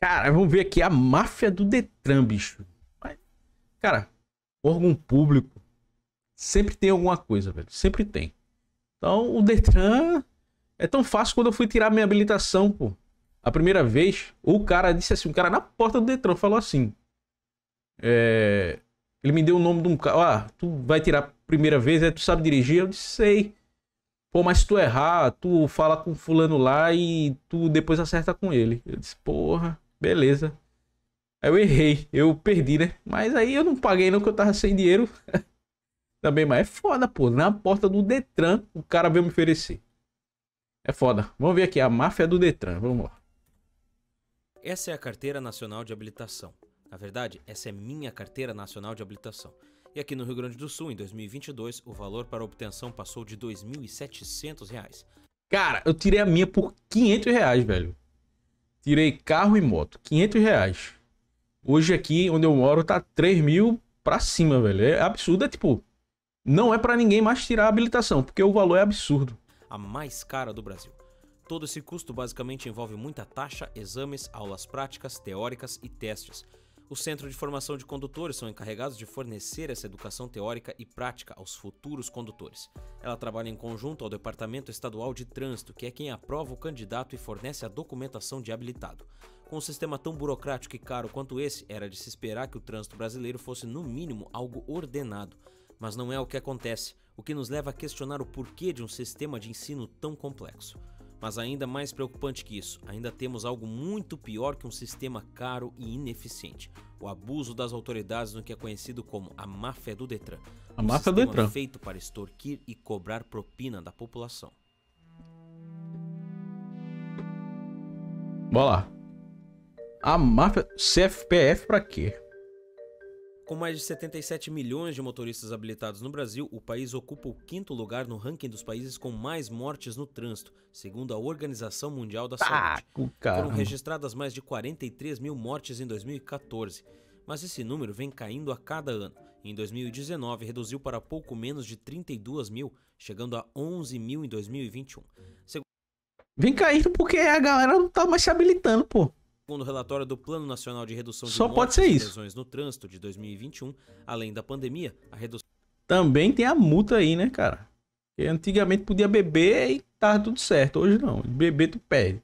Cara, vamos ver aqui a máfia do Detran, bicho. Cara, órgão público sempre tem alguma coisa, velho. Sempre tem. Então, o Detran é tão fácil. Quando eu fui tirar minha habilitação, pô, a primeira vez, o cara disse assim, o cara na porta do Detran falou assim, ele me deu o nome de um carro. Ah, tu vai tirar a primeira vez, tu sabe dirigir? Eu disse, sei. Pô, mas se tu errar, tu fala com fulano lá e tu depois acerta com ele. Eu disse, porra, beleza. Aí eu errei, eu perdi, né? Mas aí eu não paguei não, que eu tava sem dinheiro também. Mas é foda, pô. Na porta do Detran, o cara veio me oferecer. É foda. Vamos ver aqui, a máfia do Detran. Vamos lá. Essa é a Carteira Nacional de Habilitação. Na verdade, essa é minha Carteira Nacional de Habilitação. E aqui no Rio Grande do Sul, em 2022, o valor para obtenção passou de R$ 2.700. Cara, eu tirei a minha por R$ 500, velho. Tirei carro e moto, R$ 500. Hoje aqui, onde eu moro, tá 3 mil pra cima, velho. É absurdo, é tipo... Não é pra ninguém mais tirar a habilitação, porque o valor é absurdo. A mais cara do Brasil. Todo esse custo basicamente envolve muita taxa, exames, aulas práticas, teóricas e testes. O Centro de Formação de Condutores são encarregados de fornecer essa educação teórica e prática aos futuros condutores. Ela trabalha em conjunto ao Departamento Estadual de Trânsito, que é quem aprova o candidato e fornece a documentação de habilitado. Com um sistema tão burocrático e caro quanto esse, era de se esperar que o trânsito brasileiro fosse no mínimo algo ordenado. Mas não é o que acontece, o que nos leva a questionar o porquê de um sistema de ensino tão complexo. Mas ainda mais preocupante que isso, ainda temos algo muito pior que um sistema caro e ineficiente: o abuso das autoridades no que é conhecido como a máfia do Detran. A máfia do Detran. Feito para extorquir e cobrar propina da população. Bora lá. A máfia... CFPF pra quê? Com mais de 77 milhões de motoristas habilitados no Brasil, o país ocupa o 5º lugar no ranking dos países com mais mortes no trânsito, segundo a Organização Mundial da Saúde. Foram registradas mais de 43 mil mortes em 2014, mas esse número vem caindo a cada ano. Em 2019, reduziu para pouco menos de 32 mil, chegando a 11 mil em 2021. Vem caindo porque a galera não tá mais se habilitando, pô. Segundo o relatório do Plano Nacional de Redução de Só Mortes pode ser e isso. Lesões no Trânsito de 2021, além da pandemia, a redução Também tem a multa aí, né, cara? Porque antigamente podia beber e tava tudo certo. Hoje não. Beber tu perde.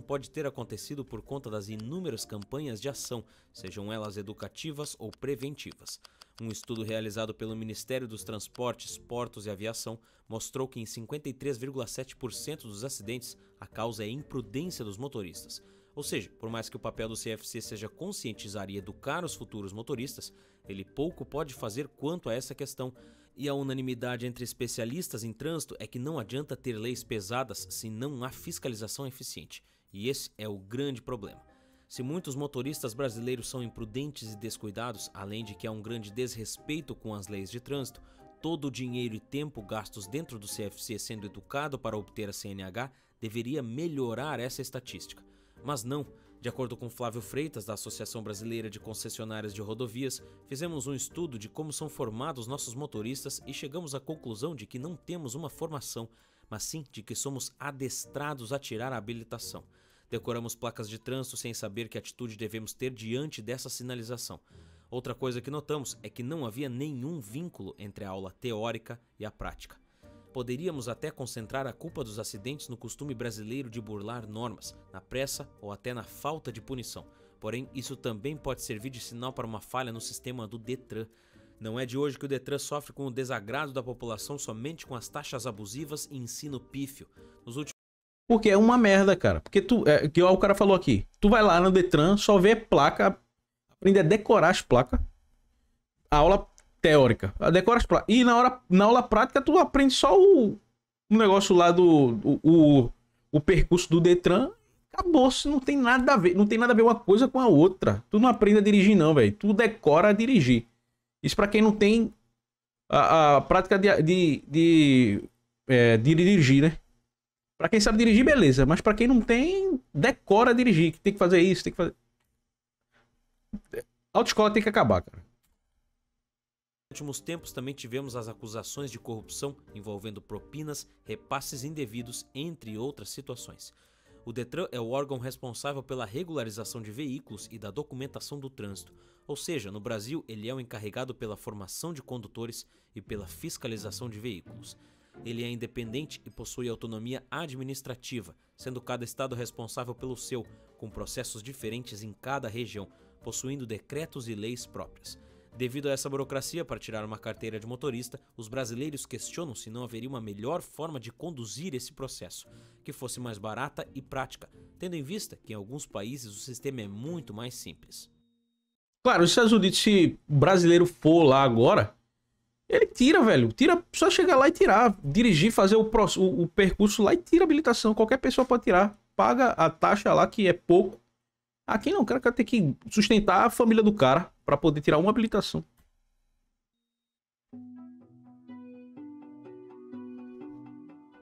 pode ter acontecido por conta das inúmeras campanhas de ação, sejam elas educativas ou preventivas. Um estudo realizado pelo Ministério dos Transportes, Portos e Aviação mostrou que em 53,7% dos acidentes a causa é imprudência dos motoristas. Ou seja, por mais que o papel do CFC seja conscientizar e educar os futuros motoristas, ele pouco pode fazer quanto a essa questão. E a unanimidade entre especialistas em trânsito é que não adianta ter leis pesadas se não há fiscalização eficiente. E esse é o grande problema. Se muitos motoristas brasileiros são imprudentes e descuidados, além de que há um grande desrespeito com as leis de trânsito, todo o dinheiro e tempo gastos dentro do CFC sendo educado para obter a CNH deveria melhorar essa estatística. Mas não. De acordo com Flávio Freitas, da Associação Brasileira de Concessionárias de Rodovias, fizemos um estudo de como são formados nossos motoristas e chegamos à conclusão de que não temos uma formação, mas sim de que somos adestrados a tirar a habilitação. Decoramos placas de trânsito sem saber que atitude devemos ter diante dessa sinalização. Outra coisa que notamos é que não havia nenhum vínculo entre a aula teórica e a prática. Poderíamos até concentrar a culpa dos acidentes no costume brasileiro de burlar normas, na pressa ou até na falta de punição. Porém, isso também pode servir de sinal para uma falha no sistema do Detran. Não é de hoje que o Detran sofre com o desagrado da população somente com as taxas abusivas e ensino pífio. Porque é uma merda, cara. Porque que o cara falou aqui. Tu vai lá no Detran, só vê placa, aprende a decorar as placas. A aula teórica. Decora as placas. E na aula prática, tu aprende só o negócio lá o percurso do Detran. Acabou-se, não tem nada a ver. Não tem nada a ver uma coisa com a outra. Tu não aprende a dirigir, não, velho. Tu decora a dirigir. Isso pra quem não tem a prática de dirigir, né? Pra quem sabe dirigir, beleza. Mas pra quem não tem, decora a dirigir. Que tem que fazer isso, tem que fazer... A autoescola tem que acabar, cara. Nos últimos tempos também tivemos as acusações de corrupção envolvendo propinas, repasses indevidos, entre outras situações. O Detran é o órgão responsável pela regularização de veículos e da documentação do trânsito, ou seja, no Brasil ele é o encarregado pela formação de condutores e pela fiscalização de veículos. Ele é independente e possui autonomia administrativa, sendo cada estado responsável pelo seu, com processos diferentes em cada região, possuindo decretos e leis próprias. Devido a essa burocracia para tirar uma carteira de motorista, os brasileiros questionam se não haveria uma melhor forma de conduzir esse processo, que fosse mais barata e prática, tendo em vista que em alguns países o sistema é muito mais simples. Claro, os Estados Unidos, se o brasileiro for lá agora, ele tira, velho. Tira, só chegar lá e tirar. Dirigir, fazer o percurso lá e tira a habilitação. Qualquer pessoa pode tirar. Paga a taxa lá, que é pouco. Aqui não, o cara tem que sustentar a família do cara para poder tirar uma habilitação.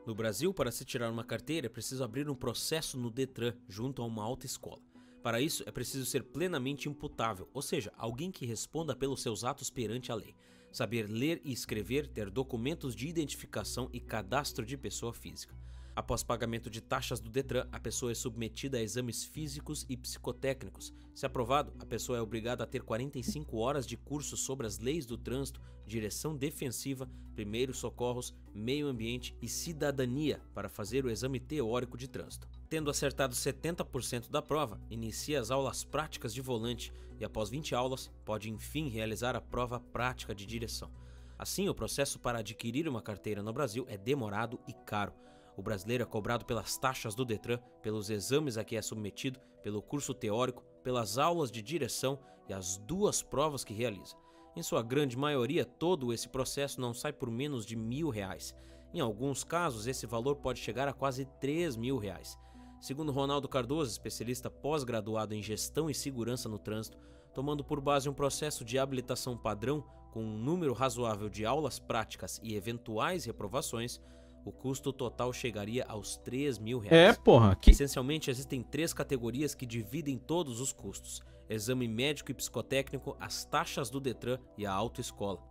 No Brasil, para se tirar uma carteira, é preciso abrir um processo no Detran, junto a uma autoescola. Para isso, é preciso ser plenamente imputável, ou seja, alguém que responda pelos seus atos perante a lei. Saber ler e escrever, ter documentos de identificação e cadastro de pessoa física. Após pagamento de taxas do Detran, a pessoa é submetida a exames físicos e psicotécnicos. Se aprovado, a pessoa é obrigada a ter 45 horas de curso sobre as leis do trânsito, direção defensiva, primeiros socorros, meio ambiente e cidadania para fazer o exame teórico de trânsito. Tendo acertado 70% da prova, inicia as aulas práticas de volante e após 20 aulas, pode enfim realizar a prova prática de direção. Assim, o processo para adquirir uma carteira no Brasil é demorado e caro. O brasileiro é cobrado pelas taxas do Detran, pelos exames a que é submetido, pelo curso teórico, pelas aulas de direção e as 2 provas que realiza. Em sua grande maioria, todo esse processo não sai por menos de R$1.000. Em alguns casos, esse valor pode chegar a quase R$3.000. Segundo Ronaldo Cardoso, especialista pós-graduado em Gestão e Segurança no Trânsito, tomando por base um processo de habilitação padrão com um número razoável de aulas práticas e eventuais reprovações, o custo total chegaria aos R$3.000. É, porra. Essencialmente, existem 3 categorias que dividem todos os custos: exame médico e psicotécnico, as taxas do Detran e a autoescola.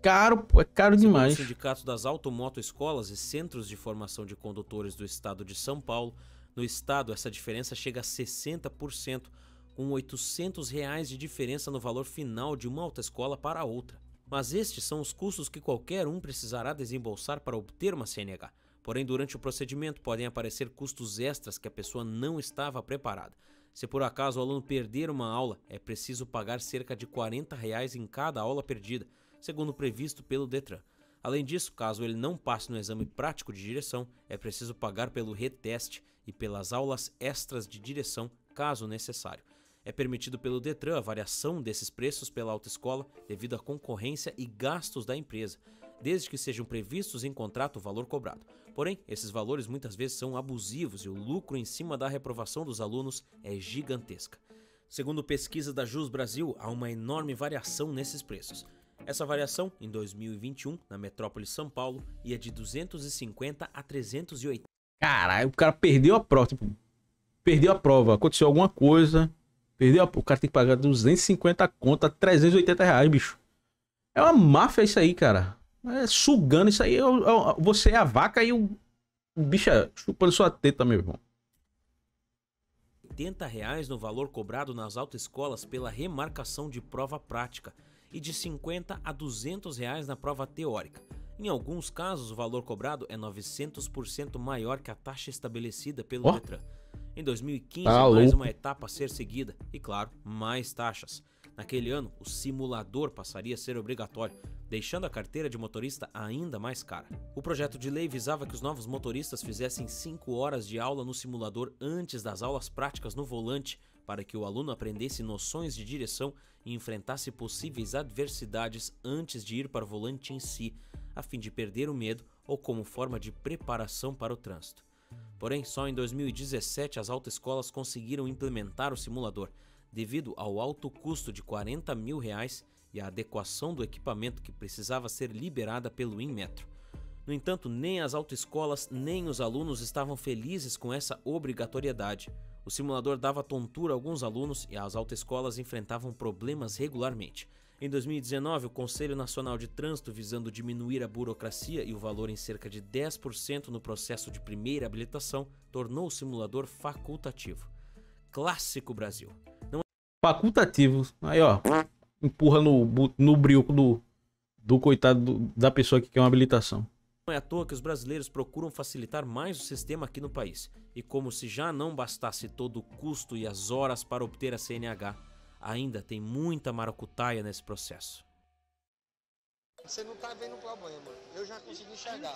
Caro, é caro demais. Segundo o Sindicato das Automotoescolas e Centros de Formação de Condutores do Estado de São Paulo, no estado essa diferença chega a 60%, com R$800 de diferença no valor final de uma autoescola para a outra. Mas estes são os custos que qualquer um precisará desembolsar para obter uma CNH. Porém, durante o procedimento podem aparecer custos extras que a pessoa não estava preparada. Se por acaso o aluno perder uma aula, é preciso pagar cerca de R$40 em cada aula perdida, segundo previsto pelo Detran. Além disso, caso ele não passe no exame prático de direção, é preciso pagar pelo reteste e pelas aulas extras de direção, caso necessário. É permitido pelo Detran a variação desses preços pela autoescola devido à concorrência e gastos da empresa, desde que sejam previstos em contrato o valor cobrado. Porém, esses valores muitas vezes são abusivos e o lucro em cima da reprovação dos alunos é gigantesca. Segundo pesquisa da Jus Brasil, há uma enorme variação nesses preços. Essa variação, em 2021, na metrópole São Paulo, ia de 250 a 380. Caralho, o cara perdeu a prova. Tipo, perdeu a prova, aconteceu alguma coisa. O cara tem que pagar 250 conto a R$380, bicho. É uma máfia isso aí, cara. É sugando isso aí. Você é a vaca e o bicho é chupando sua teta, meu irmão. R$80 no valor cobrado nas autoescolas pela remarcação de prova prática e de R$50 a R$200 na prova teórica. Em alguns casos, o valor cobrado é 900% maior que a taxa estabelecida pelo Detran. Em 2015, mais uma etapa a ser seguida e, claro, mais taxas. Naquele ano, o simulador passaria a ser obrigatório, deixando a carteira de motorista ainda mais cara. O projeto de lei visava que os novos motoristas fizessem 5 horas de aula no simulador antes das aulas práticas no volante, para que o aluno aprendesse noções de direção e enfrentasse possíveis adversidades antes de ir para o volante em si, a fim de perder o medo ou como forma de preparação para o trânsito. Porém, só em 2017 as autoescolas conseguiram implementar o simulador, devido ao alto custo de R$40.000 e à adequação do equipamento que precisava ser liberada pelo Inmetro. No entanto, nem as autoescolas nem os alunos estavam felizes com essa obrigatoriedade. O simulador dava tontura a alguns alunos e as autoescolas enfrentavam problemas regularmente. Em 2019, o Conselho Nacional de Trânsito, visando diminuir a burocracia e o valor em cerca de 10% no processo de primeira habilitação, tornou o simulador facultativo. Clássico Brasil. Facultativo. Aí, ó. Empurra no brioco do coitado da pessoa que quer uma habilitação. Não é à toa que os brasileiros procuram facilitar mais o sistema aqui no país. E como se já não bastasse todo o custo e as horas para obter a CNH, ainda tem muita maracutaia nesse processo. Você não está vendo o problema. Eu já consegui enxergar.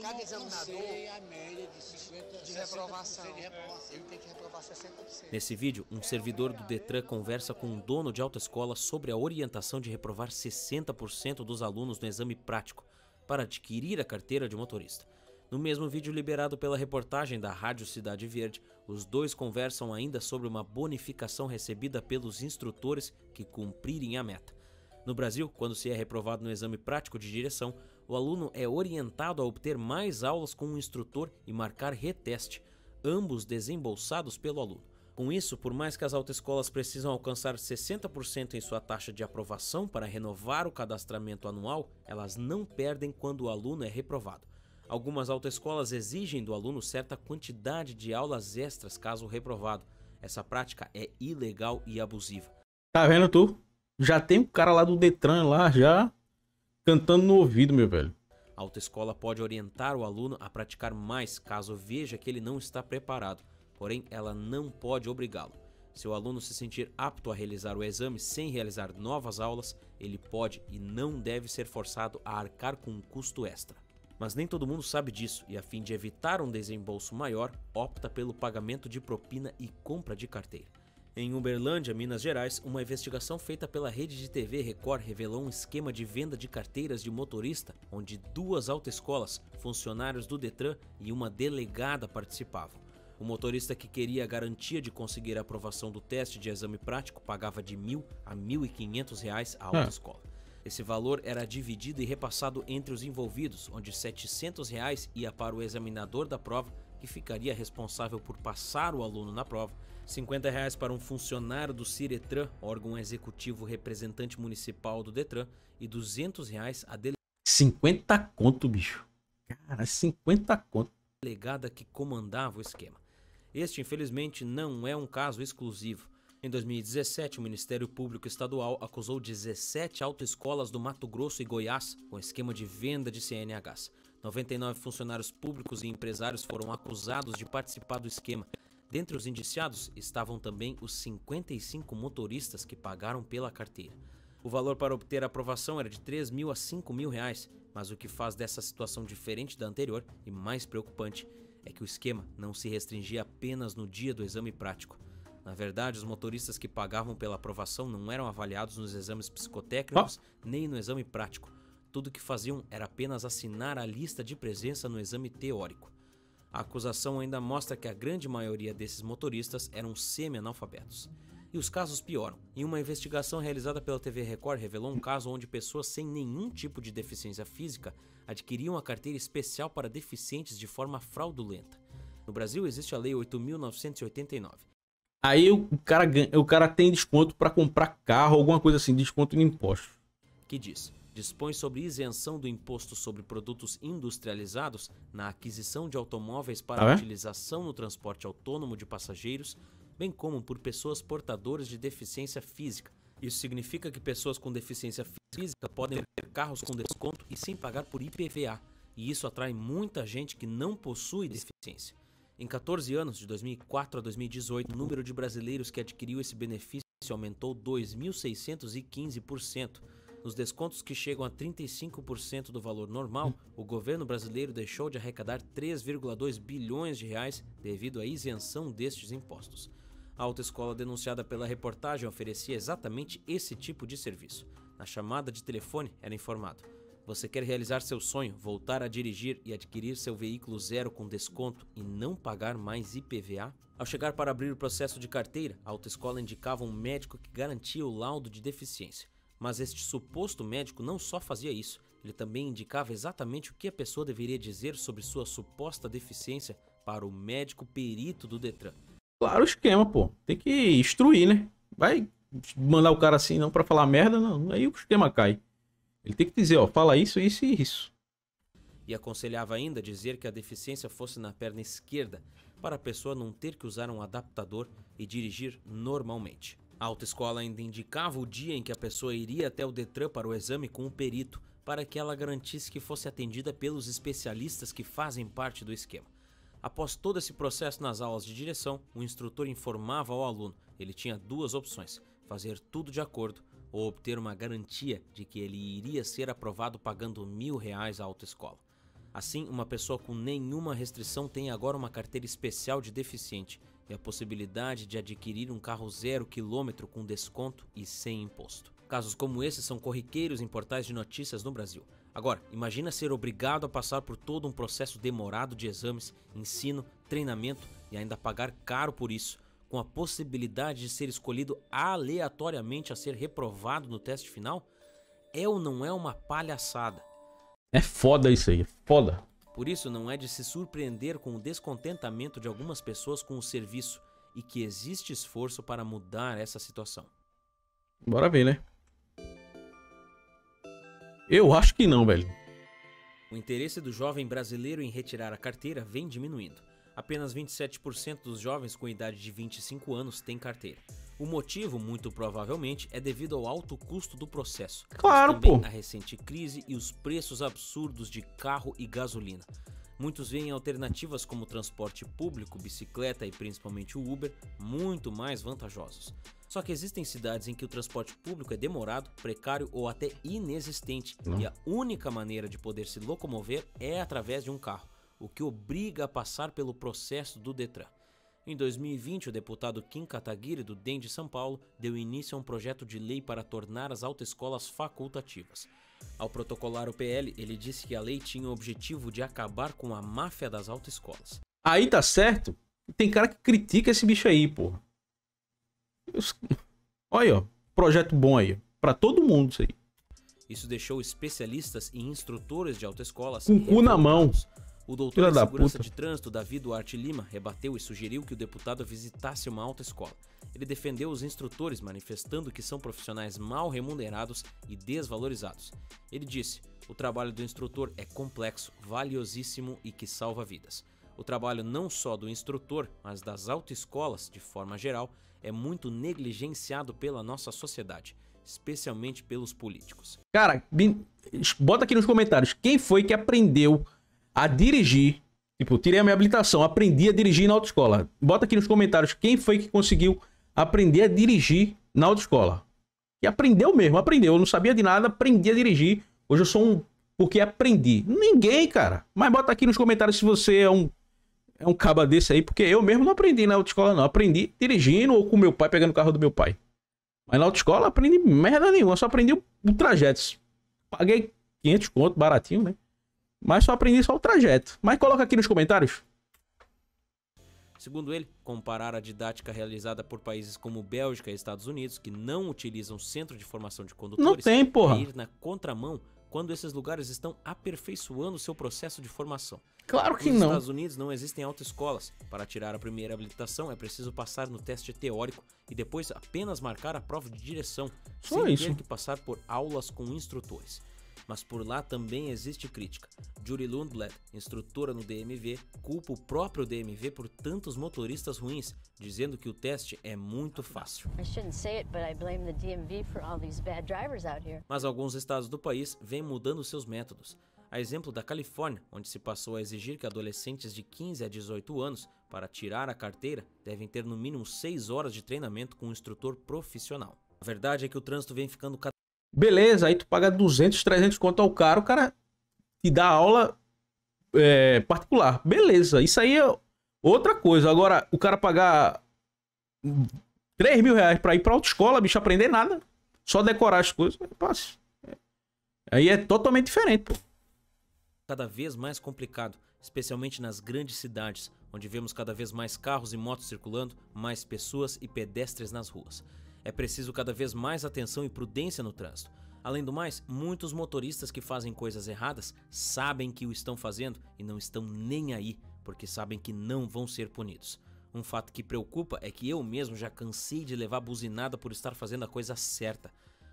Cada examinador a média de 50% de reprovação. Ele tem que reprovar 60%. Nesse vídeo, um servidor do Detran conversa com um dono de autoescola sobre a orientação de reprovar 60% dos alunos no exame prático para adquirir a carteira de motorista. No mesmo vídeo liberado pela reportagem da Rádio Cidade Verde, os dois conversam ainda sobre uma bonificação recebida pelos instrutores que cumprirem a meta. No Brasil, quando se é reprovado no exame prático de direção, o aluno é orientado a obter mais aulas com um instrutor e marcar reteste, ambos desembolsados pelo aluno. Com isso, por mais que as autoescolas precisam alcançar 60% em sua taxa de aprovação para renovar o cadastramento anual, elas não perdem quando o aluno é reprovado. Algumas autoescolas exigem do aluno certa quantidade de aulas extras caso reprovado. Essa prática é ilegal e abusiva. Tá vendo, tu? Já tem um cara lá do Detran lá já cantando no ouvido, meu velho. A autoescola pode orientar o aluno a praticar mais caso veja que ele não está preparado, porém ela não pode obrigá-lo. Se o aluno se sentir apto a realizar o exame sem realizar novas aulas, ele pode e não deve ser forçado a arcar com um custo extra. Mas nem todo mundo sabe disso e, a fim de evitar um desembolso maior, opta pelo pagamento de propina e compra de carteira. Em Uberlândia, Minas Gerais, uma investigação feita pela rede de TV Record revelou um esquema de venda de carteiras de motorista, onde 2 autoescolas, funcionários do Detran e uma delegada participavam. O motorista que queria a garantia de conseguir a aprovação do teste de exame prático pagava de R$ 1.000 a R$ 1.500 à autoescola. Esse valor era dividido e repassado entre os envolvidos, onde R$ 700 ia para o examinador da prova, que ficaria responsável por passar o aluno na prova, R$ 50 para um funcionário do Ciretran, órgão executivo representante municipal do Detran, e R$ 200 a 50 conto, bicho. Cara, 50 conto. delegada que comandava o esquema. Este, infelizmente, não é um caso exclusivo. Em 2017, o Ministério Público Estadual acusou 17 autoescolas do Mato Grosso e Goiás com esquema de venda de CNHs. 99 funcionários públicos e empresários foram acusados de participar do esquema. Dentre os indiciados estavam também os 55 motoristas que pagaram pela carteira. O valor para obter a aprovação era de R$ 3.000 a R$ 5.000, mas o que faz dessa situação diferente da anterior e mais preocupante é que o esquema não se restringia apenas no dia do exame prático. Na verdade, os motoristas que pagavam pela aprovação não eram avaliados nos exames psicotécnicos nem no exame prático. Tudo o que faziam era apenas assinar a lista de presença no exame teórico. A acusação ainda mostra que a grande maioria desses motoristas eram semi-analfabetos. E os casos pioram. Em uma investigação realizada pela TV Record revelou um caso onde pessoas sem nenhum tipo de deficiência física adquiriam a carteira especial para deficientes de forma fraudulenta. No Brasil existe a Lei 8.989. Aí o cara tem desconto para comprar carro, alguma coisa assim, desconto em imposto. Que dispõe sobre isenção do imposto sobre produtos industrializados na aquisição de automóveis para utilização no transporte autônomo de passageiros, bem como por pessoas portadoras de deficiência física. Isso significa que pessoas com deficiência física podem ter carros com desconto e sem pagar por IPVA, e isso atrai muita gente que não possui deficiência. Em 14 anos, de 2004 a 2018, o número de brasileiros que adquiriu esse benefício aumentou 2.615%. Nos descontos que chegam a 35% do valor normal, o governo brasileiro deixou de arrecadar 3,2 bilhões de reais devido à isenção destes impostos. A autoescola denunciada pela reportagem oferecia exatamente esse tipo de serviço. Na chamada de telefone era informado: você quer realizar seu sonho, voltar a dirigir e adquirir seu veículo zero com desconto e não pagar mais IPVA? Ao chegar para abrir o processo de carteira, a autoescola indicava um médico que garantia o laudo de deficiência. Mas este suposto médico não só fazia isso, ele também indicava exatamente o que a pessoa deveria dizer sobre sua suposta deficiência para o médico perito do Detran. Claro, o esquema, pô. Tem que instruir, né? Vai mandar o cara assim não pra falar merda, não. Aí o esquema cai. Ele tem que dizer, ó, fala isso, isso e isso. E aconselhava ainda dizer que a deficiência fosse na perna esquerda, para a pessoa não ter que usar um adaptador e dirigir normalmente. A autoescola ainda indicava o dia em que a pessoa iria até o Detran para o exame com o perito, para que ela garantisse que fosse atendida pelos especialistas que fazem parte do esquema. Após todo esse processo nas aulas de direção, o instrutor informava ao aluno, ele tinha duas opções, fazer tudo de acordo ou obter uma garantia de que ele iria ser aprovado pagando R$1.000 à autoescola. Assim, uma pessoa com nenhuma restrição tem agora uma carteira especial de deficiente e a possibilidade de adquirir um carro 0 km com desconto e sem imposto. Casos como esse são corriqueiros em portais de notícias no Brasil. Agora, imagina ser obrigado a passar por todo um processo demorado de exames, ensino, treinamento e ainda pagar caro por isso, com a possibilidade de ser escolhido aleatoriamente a ser reprovado no teste final? É ou não é uma palhaçada? É foda isso aí, é foda. Por isso, não é de se surpreender com o descontentamento de algumas pessoas com o serviço e que existe esforço para mudar essa situação. Bora ver, né? Eu acho que não, velho. O interesse do jovem brasileiro em retirar a carteira vem diminuindo. Apenas 27% dos jovens com idade de 25 anos têm carteira. O motivo, muito provavelmente, é devido ao alto custo do processo. Claro, mas também pô. a recente crise e os preços absurdos de carro e gasolina. Muitos veem alternativas como transporte público, bicicleta e principalmente o Uber muito mais vantajosos. Só que existem cidades em que o transporte público é demorado, precário ou até inexistente e a única maneira de poder se locomover é através de um carro, o que obriga a passar pelo processo do Detran. Em 2020, o deputado Kim Kataguiri, do DEM de São Paulo, deu início a um projeto de lei para tornar as autoescolas facultativas. Ao protocolar o PL, ele disse que a lei tinha o objetivo de acabar com a máfia das autoescolas. Aí tá certo. Tem cara que critica esse bicho aí, porra. Olha, ó. Projeto bom aí. Pra todo mundo isso aí. Isso deixou especialistas e instrutores de autoescolas Com o cu na mão. revoltados. O doutor Filha em da segurança puta. de trânsito, Davi Duarte Lima, rebateu e sugeriu que o deputado visitasse uma autoescola. Ele defendeu os instrutores, manifestando que são profissionais mal remunerados e desvalorizados. Ele disse: o trabalho do instrutor é complexo, valiosíssimo e que salva vidas. O trabalho não só do instrutor, mas das autoescolas, de forma geral, é muito negligenciado pela nossa sociedade, especialmente pelos políticos. Cara, bota aqui nos comentários. Quem foi que aprendeu a dirigir? Tipo, tirei a minha habilitação, aprendi a dirigir na autoescola. Bota aqui nos comentários quem foi que conseguiu aprender a dirigir na autoescola. E aprendeu mesmo, aprendeu. Eu não sabia de nada, aprendi a dirigir. Hoje eu sou um... Porque aprendi. Ninguém, cara. Mas bota aqui nos comentários se você é um caba desse aí, porque eu mesmo não aprendi na autoescola, não. Aprendi dirigindo ou com meu pai, pegando o carro do meu pai. Mas na autoescola aprendi merda nenhuma, só aprendi o trajeto. Paguei 500 conto, baratinho, né? Mas só aprendi só o trajeto. Mas coloca aqui nos comentários. Segundo ele, comparar a didática realizada por países como Bélgica e Estados Unidos, que não utilizam centro de formação de condutores, Não tem, porra. é ir na contramão quando esses lugares estão aperfeiçoando seu processo de formação. Claro que Nos não. Estados Unidos não existem autoescolas. Para tirar a primeira habilitação é preciso passar no teste teórico e depois apenas marcar a prova de direção, Só sem isso. ter que passar por aulas com instrutores. Mas por lá também existe crítica. Judy Lundblad, instrutora no DMV, culpa o próprio DMV por tantos motoristas ruins, dizendo que o teste é muito fácil. I shouldn't say it, but I blame the DMV for all these bad drivers out here. Mas alguns estados do país vêm mudando seus métodos. A exemplo da Califórnia, onde se passou a exigir que adolescentes de 15 a 18 anos, para tirar a carteira, devem ter no mínimo 6 horas de treinamento com um instrutor profissional. A verdade é que o trânsito vem ficando cada Beleza, aí tu paga 200, 300 conto ao cara, o cara te dá aula particular. Beleza, isso aí é outra coisa. Agora, o cara pagar 3 mil reais pra ir pra autoescola, bicho, aprender nada, só decorar as coisas, aí é totalmente diferente, pô. cada vez mais complicado, especialmente nas grandes cidades, onde vemos cada vez mais carros e motos circulando, mais pessoas e pedestres nas ruas. É preciso cada vez mais atenção e prudência no trânsito. Além do mais, muitos motoristas que fazem coisas erradas sabem que o estão fazendo e não estão nem aí, porque sabem que não vão ser punidos. Um fato que preocupa é que eu mesmo já cansei de levar buzinada por estar fazendo a coisa certa.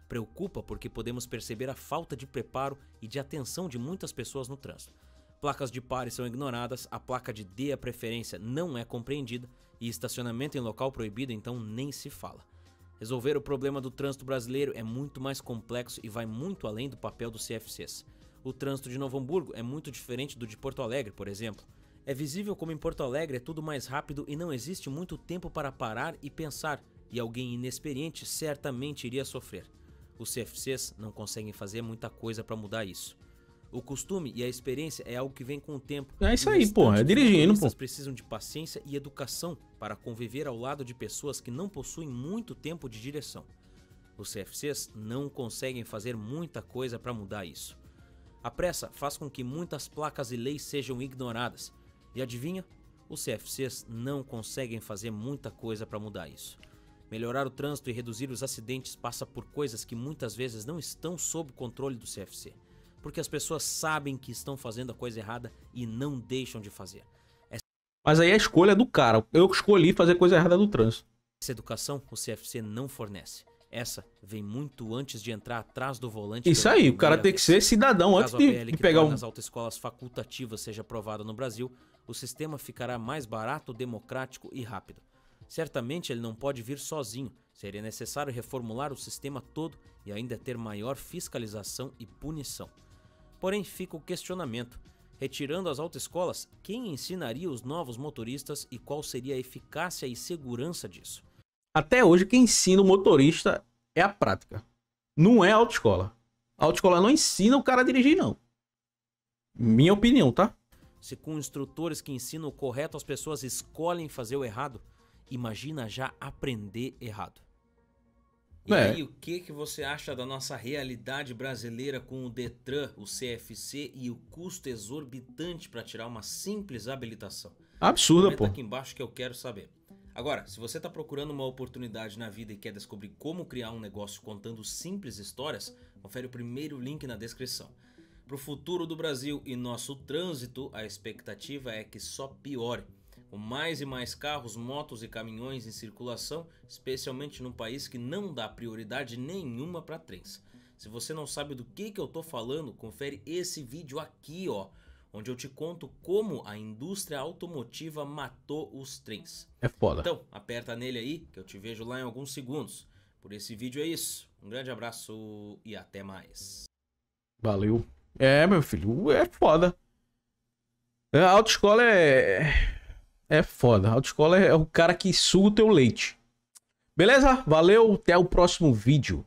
Preocupa porque podemos perceber a falta de preparo e de atenção de muitas pessoas no trânsito. Placas de pare são ignoradas, a placa de dê a preferência não é compreendida e estacionamento em local proibido então nem se fala. Resolver o problema do trânsito brasileiro é muito mais complexo e vai muito além do papel dos CFCs. O trânsito de Novo Hamburgo é muito diferente do de Porto Alegre, por exemplo. É visível como em Porto Alegre é tudo mais rápido e não existe muito tempo para parar e pensar, e alguém inexperiente certamente iria sofrer. Os CFCs não conseguem fazer muita coisa para mudar isso. O costume e a experiência é algo que vem com o tempo. É isso aí, pô. É dirigindo, pô. Os precisam de paciência e educação para conviver ao lado de pessoas que não possuem muito tempo de direção. Os CFCs não conseguem fazer muita coisa para mudar isso. A pressa faz com que muitas placas e leis sejam ignoradas. E adivinha? Os CFCs não conseguem fazer muita coisa para mudar isso. Melhorar o trânsito e reduzir os acidentes passa por coisas que muitas vezes não estão sob controle do CFC. Porque as pessoas sabem que estão fazendo a coisa errada e não deixam de fazer. Mas aí a escolha é do cara. Eu escolhi fazer coisa errada no trânsito. Essa educação o CFC não fornece. Essa vem muito antes de entrar atrás do volante. Isso aí, o cara tem que ser cidadão antes de pegar nas autoescolas facultativas seja aprovado no Brasil, o sistema ficará mais barato, democrático e rápido. Certamente ele não pode vir sozinho. Seria necessário reformular o sistema todo e ainda ter maior fiscalização e punição. Porém, fica o questionamento. Retirando as autoescolas, quem ensinaria os novos motoristas e qual seria a eficácia e segurança disso? Até hoje, quem ensina o motorista é a prática. Não é a autoescola. A autoescola não ensina o cara a dirigir, não. Minha opinião, tá? Se com instrutores que ensinam o correto as pessoas escolhem fazer o errado, imagina já aprender errado. E aí, o que você acha da nossa realidade brasileira com o Detran, o CFC e o custo exorbitante para tirar uma simples habilitação? Absurda, Comenta pô. aqui embaixo que eu quero saber. Agora, se você está procurando uma oportunidade na vida e quer descobrir como criar um negócio contando simples histórias, confere o primeiro link na descrição. Para o futuro do Brasil e nosso trânsito, a expectativa é que só piore. Com mais e mais carros, motos e caminhões em circulação, especialmente num país que não dá prioridade nenhuma para trens. Se você não sabe do que eu tô falando, confere esse vídeo aqui, ó, onde eu te conto como a indústria automotiva matou os trens. É foda. Então, aperta nele aí, que eu te vejo lá em alguns segundos. Por esse vídeo é isso. Um grande abraço e até mais. Valeu. É, meu filho, é foda. A autoescola é foda. A autoescola é o cara que suga o teu leite. Beleza? Valeu, até o próximo vídeo.